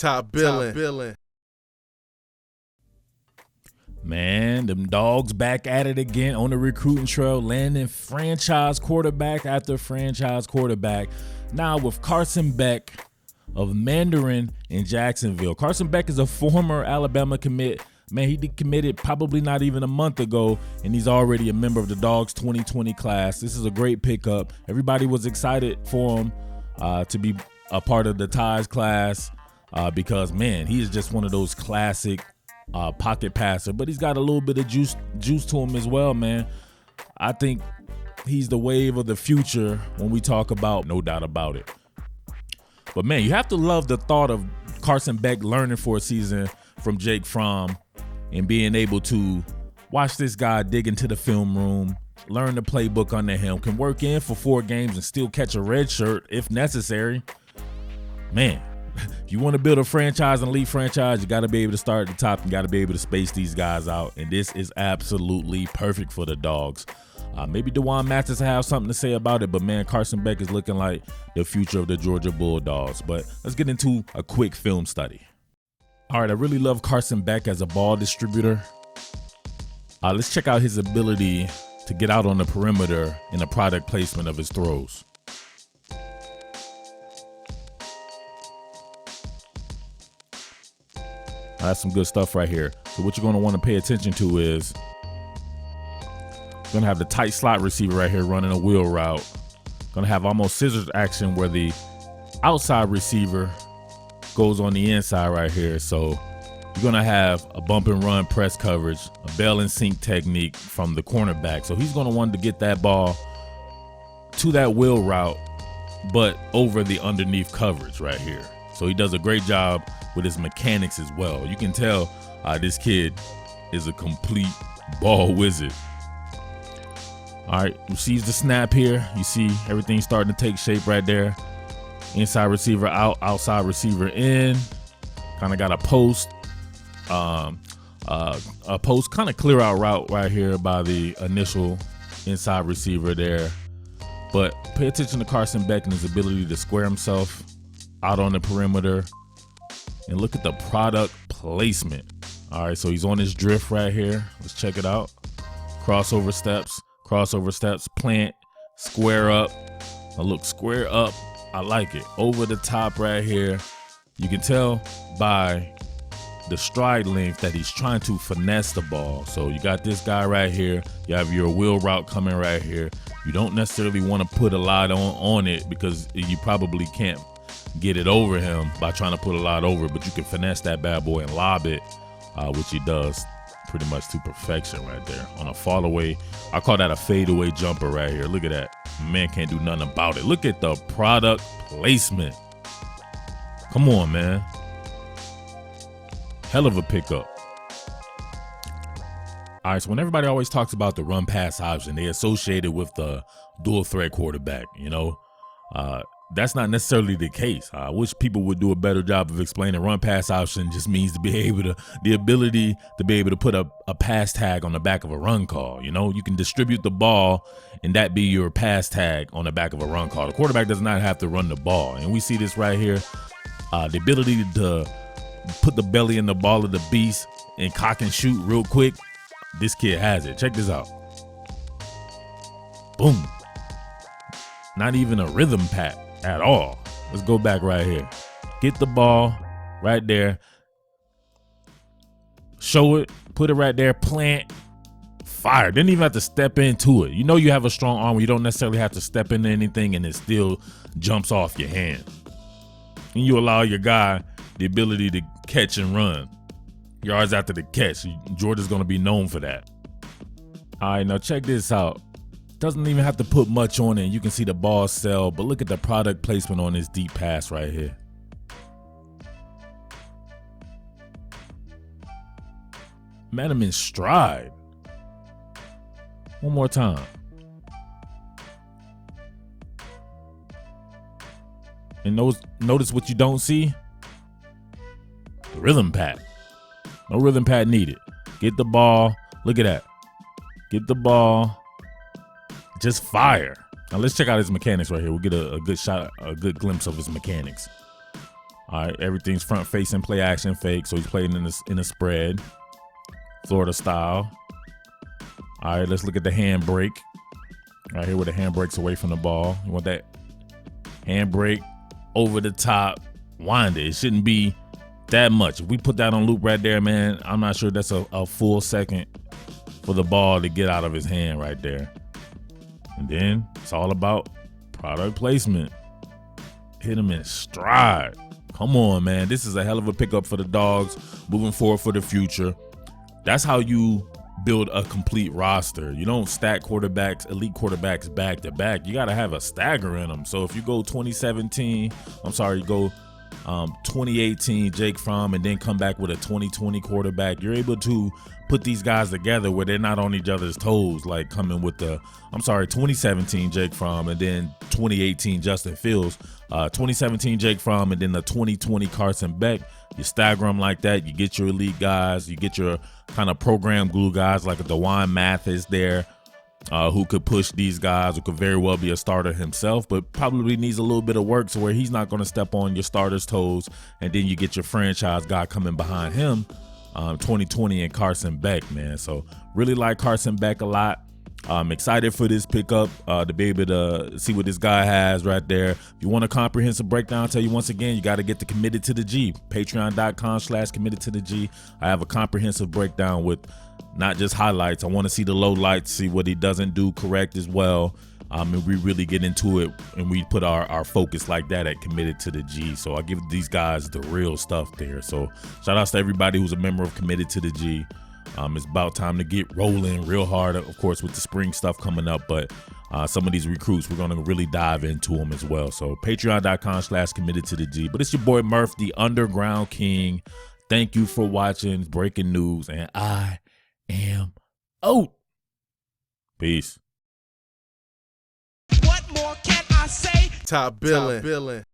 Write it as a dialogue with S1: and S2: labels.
S1: Top billing.
S2: Man, them dogs back at it again on the recruiting trail, landing franchise quarterback after franchise quarterback. Now with Carson Beck of Mandarin in Jacksonville. Carson Beck is a former Alabama commit. Man, he decommitted probably not even a month ago, and he's already a member of the Dogs 2020 class. This is a great pickup. Everybody was excited for him to be a part of the Ties class because, man, he is just one of those classic pocket passer, but he's got a little bit of juice to him as well, man. I think he's the wave of the future when we talk about, no doubt about it. But man, you have to love the thought of Carson Beck learning for a season from Jake Fromm and being able to watch this guy dig into the film room, learn the playbook under him, can work in for 4 games and still catch a red shirt if necessary. Man, you want to build a franchise, an elite franchise, you got to be able to start at the top and got to be able to space these guys out. And this is absolutely perfect for the Dogs. Maybe DeJuan Mathis will have something to say about it, but man, Carson Beck is looking like the future of the Georgia Bulldogs. But let's get into a quick film study. All right, I really love Carson Beck as a ball distributor. Let's check out his ability to get out on the perimeter in the product placement of his throws. That's some good stuff right here. So what you're going to want to pay attention to is going to have the tight slot receiver right here running a wheel route. Going to have almost scissors action where the outside receiver goes on the inside right here. So you're going to have a bump and run press coverage, a bail and sink technique from the cornerback. So he's going to want to get that ball to that wheel route, but over the underneath coverage right here. So he does a great job with his mechanics as well. You can tell this kid is a complete ball wizard. All right, receives the snap here. You see everything starting to take shape right there. Inside receiver out, outside receiver in. Kind of got a post kind of clear out route right here by the initial inside receiver there. But pay attention to Carson Beck and his ability to square himself out on the perimeter. And look at the product placement. All right, so he's on his drift right here. Let's check it out. Crossover steps, plant, square up. Now look, square up. I like it. Over the top right here. You can tell by the stride length that he's trying to finesse the ball. So you got this guy right here. You have your wheel route coming right here. You don't necessarily want to put a lot on it because you probably can't get it over him by trying to put a lot over, but you can finesse that bad boy and lob it, which he does pretty much to perfection right there on a fall away. I call that a fadeaway jumper right here. Look at that. Man can't do nothing about it. Look at the product placement. Come on, man. Hell of a pickup. All right, so when everybody always talks about the run pass option, they associate it with the dual threat quarterback, you know. That's not necessarily the case. I wish people would do a better job of explaining run pass option just means to be able to, the ability to be able to put a pass tag on the back of a run call. You know, you can distribute the ball and that be your pass tag on the back of a run call. The quarterback does not have to run the ball. And we see this right here. The ability to put the belly in the ball of the beast and cock and shoot real quick. This kid has it. Check this out. Boom. Not even a rhythm pat at all. Let's go back right here. Get the ball right there. Show it. Put it right there. Plant. Fire. Didn't even have to step into it. You know you have a strong arm where you don't necessarily have to step into anything and it still jumps off your hand. And you allow your guy the ability to catch and run. Yards after the catch. Georgia's going to be known for that. All right, now check this out. Doesn't even have to put much on it. You can see the ball sell, but look at the product placement on this deep pass right here. Met him in stride. One more time. And notice what you don't see? The rhythm pat. No rhythm pad needed. Get the ball. Look at that. Get the ball. Just fire. Now let's check out his mechanics right here. We'll get a good shot, a good glimpse of his mechanics. All right, everything's front facing, play action fake. So he's playing in a spread, Florida style. All right, let's look at the handbrake. Right here where the handbrake's away from the ball. You want that handbrake over the top, wind it. It shouldn't be that much. If we put that on loop right there, man, I'm not sure that's a full second for the ball to get out of his hand right there. And then it's all about product placement. Hit him in stride. Come on, man. This is a hell of a pickup for the Dogs moving forward for the future. That's how you build a complete roster. You don't stack quarterbacks, elite quarterbacks back to back. You got to have a stagger in them. So if you go 2018 Jake Fromm and then come back with a 2020 quarterback, you're able to put these guys together where they're not on each other's toes, like coming with 2017 Jake Fromm and then 2018 Justin Fields, 2017 Jake Fromm and then the 2020 Carson Beck. You stagger them like that. You get your elite guys. You get your kind of program glue guys like a DeJuan Mathis there, who could push these guys, who could very well be a starter himself, but probably needs a little bit of work so where he's not going to step on your starter's toes. And then you get your franchise guy coming behind him, 2020 and Carson Beck, man. So really like Carson Beck a lot. I'm excited for this pickup, to be able to see what this guy has right there. If you want a comprehensive breakdown, I'll tell you once again, you got to get to Committed to the G. Patreon.com/Committed to the G. I have a comprehensive breakdown with not just highlights. I want to see the low lights, see what he doesn't do correct as well. And we really get into it and we put our focus like that at Committed to the G. So I give these guys the real stuff there. So shout outs to everybody who's a member of Committed to the G. It's about time to get rolling real hard, of course, with the spring stuff coming up. But some of these recruits, we're going to really dive into them as well. So patreon.com/committed to the G. But it's your boy Murf, the Underground King. Thank you for watching Breaking News. And I am out. Peace.
S1: What more can I say?
S3: Top billing.